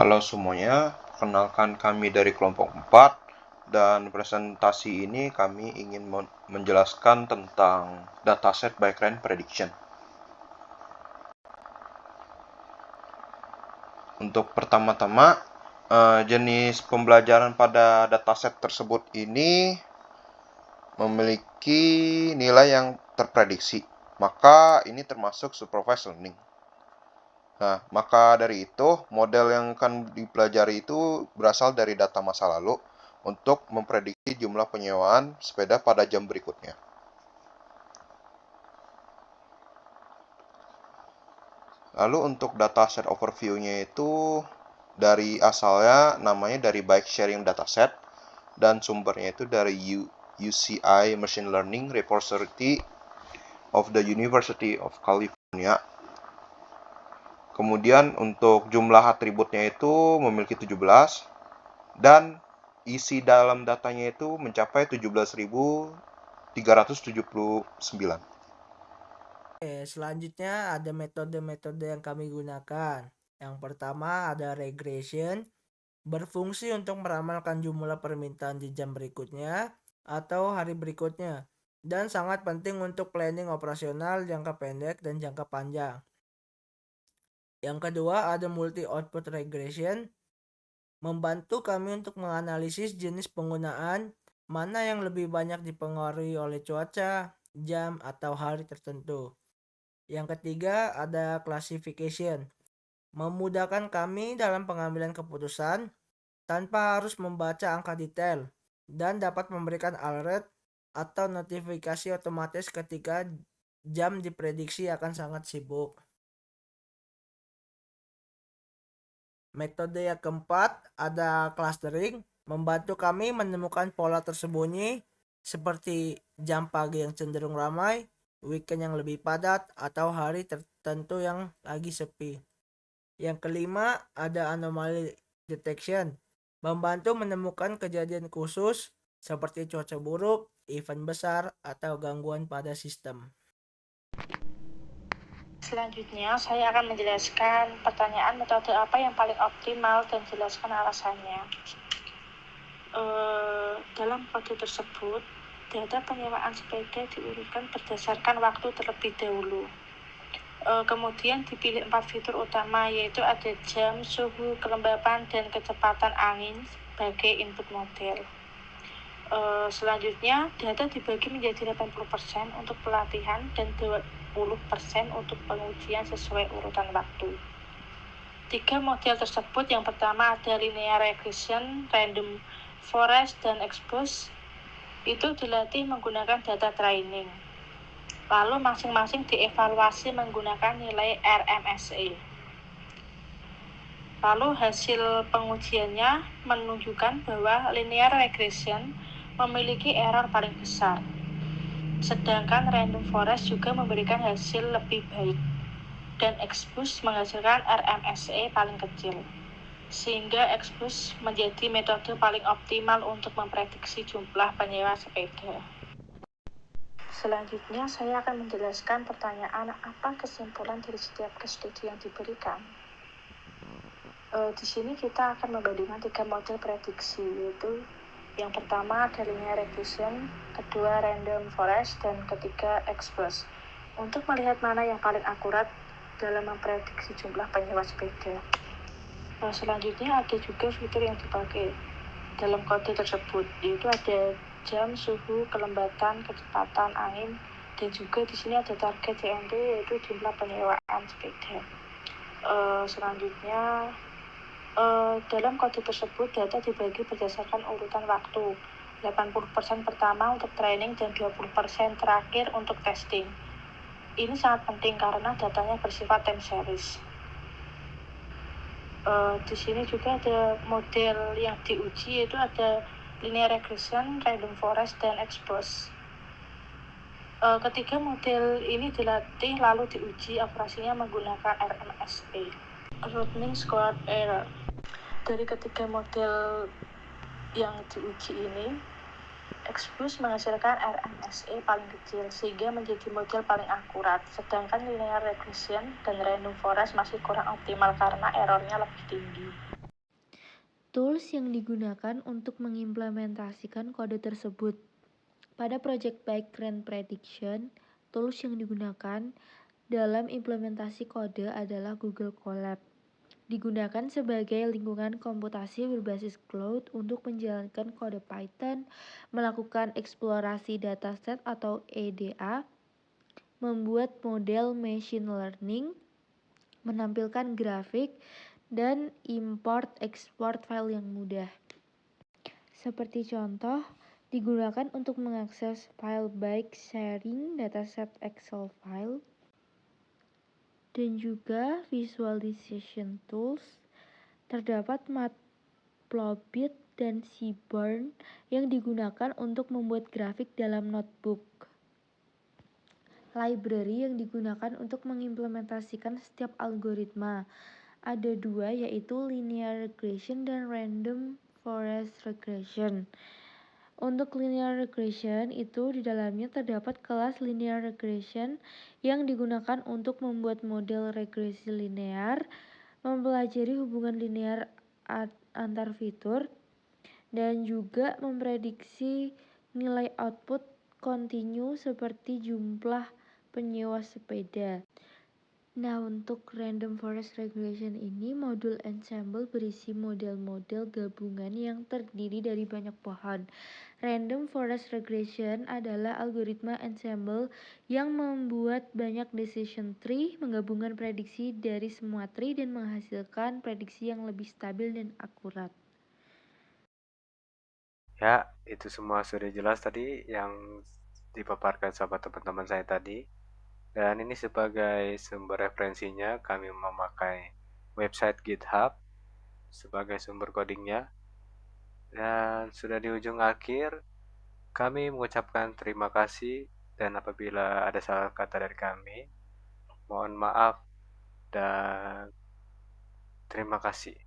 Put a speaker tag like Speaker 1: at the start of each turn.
Speaker 1: Halo semuanya, perkenalkan kami dari kelompok 4 dan presentasi ini kami ingin menjelaskan tentang dataset background prediction. Untuk pertama-tama, jenis pembelajaran pada dataset tersebut ini memiliki nilai yang terprediksi, maka ini termasuk supervised learning. Nah, maka dari itu, model yang akan dipelajari itu berasal dari data masa lalu untuk memprediksi jumlah penyewaan sepeda pada jam berikutnya. Lalu untuk dataset overview-nya itu dari asalnya namanya dari bike sharing dataset dan sumbernya itu dari UCI Machine Learning Repository of the University of California. Kemudian untuk jumlah atributnya itu memiliki 17 dan isi dalam datanya itu mencapai 17.379.
Speaker 2: Selanjutnya ada metode-metode yang kami gunakan. Yang pertama ada regression, berfungsi untuk meramalkan jumlah permintaan di jam berikutnya atau hari berikutnya, dan sangat penting untuk planning operasional jangka pendek dan jangka panjang. Yang kedua ada multi-output regression, membantu kami untuk menganalisis jenis penggunaan, mana yang lebih banyak dipengaruhi oleh cuaca, jam, atau hari tertentu. Yang ketiga ada classification, memudahkan kami dalam pengambilan keputusan tanpa harus membaca angka detail dan dapat memberikan alert atau notifikasi otomatis ketika jam diprediksi akan sangat sibuk. Metode yang keempat ada clustering, membantu kami menemukan pola tersembunyi seperti jam pagi yang cenderung ramai, weekend yang lebih padat, atau hari tertentu yang lagi sepi. Yang kelima ada anomaly detection, membantu menemukan kejadian khusus seperti cuaca buruk, event besar, atau gangguan pada sistem.
Speaker 3: Selanjutnya, saya akan menjelaskan pertanyaan metode apa yang paling optimal dan jelaskan alasannya. Dalam kode tersebut, data penyewaan sepeda diurutkan berdasarkan waktu terlebih dahulu. Kemudian dipilih 4 fitur utama, yaitu ada jam, suhu, kelembapan, dan kecepatan angin sebagai input model. Selanjutnya, data dibagi menjadi 80% untuk pelatihan dan 20% untuk pengujian sesuai urutan waktu. 3 model tersebut, yang pertama ada linear regression, random forest, dan expose, itu dilatih menggunakan data training. Lalu masing-masing dievaluasi menggunakan nilai RMSE. Lalu hasil pengujiannya menunjukkan bahwa linear regression memiliki error paling besar, sedangkan random forest juga memberikan hasil lebih baik, dan expose menghasilkan RMSE paling kecil, sehingga expose menjadi metode paling optimal untuk memprediksi jumlah penyewa sepeda. Selanjutnya, saya akan menjelaskan pertanyaan apa kesimpulan dari setiap case study yang diberikan. Di sini kita akan membandingkan 3 model prediksi, yaitu yang pertama ada linear regression, kedua random forest, dan ketiga expose, untuk melihat mana yang paling akurat dalam memprediksi jumlah penyewa sepeda. Selanjutnya ada juga fitur yang dipakai dalam kode tersebut, yaitu ada jam, suhu, kelembatan, kecepatan angin, dan juga di sini ada target CND, yaitu jumlah penyewaan sepeda. Selanjutnya dalam kode tersebut data dibagi berdasarkan urutan waktu, 80% pertama untuk training dan 20% terakhir untuk testing. Ini sangat penting karena datanya bersifat time series. Di sini juga ada model yang diuji, yaitu ada linear regression, random forest, dan expose. Ketiga model ini dilatih lalu diuji operasinya menggunakan RMSE, Root Mean Squared Error. Dari ketiga model yang diuji ini, expose menghasilkan RMSE paling kecil sehingga menjadi model paling akurat, sedangkan linear regression dan random forest masih kurang optimal karena errornya lebih tinggi.
Speaker 4: Tools yang digunakan untuk mengimplementasikan kode tersebut. Pada project background prediction, tools yang digunakan dalam implementasi kode adalah Google Colab. Digunakan sebagai lingkungan komputasi berbasis cloud untuk menjalankan kode Python, melakukan eksplorasi dataset atau EDA, membuat model machine learning, menampilkan grafik, dan import-export file yang mudah. Seperti contoh, digunakan untuk mengakses file baik sharing dataset Excel file, dan juga visualization tools. Terdapat Matplotlib dan Seaborn yang digunakan untuk membuat grafik dalam notebook. Library yang digunakan untuk mengimplementasikan setiap algoritma. Ada dua, yaitu linear regression dan random forest regression. Untuk linear regression itu di dalamnya terdapat kelas linear regression yang digunakan untuk membuat model regresi linear, mempelajari hubungan linear antar fitur, dan juga memprediksi nilai output kontinu seperti jumlah penyewa sepeda. Nah, untuk random forest regression ini, modul ensemble berisi model-model gabungan yang terdiri dari banyak pohon. Random forest regression adalah algoritma ensemble yang membuat banyak decision tree, menggabungkan prediksi dari semua tree dan menghasilkan prediksi yang lebih stabil dan akurat.
Speaker 5: Ya, itu semua sudah jelas tadi yang dipaparkan sama teman-teman saya tadi. Dan ini sebagai sumber referensinya, kami memakai website GitHub sebagai sumber codingnya. Dan sudah di ujung akhir, kami mengucapkan terima kasih, dan apabila ada salah kata dari kami, mohon maaf dan terima kasih.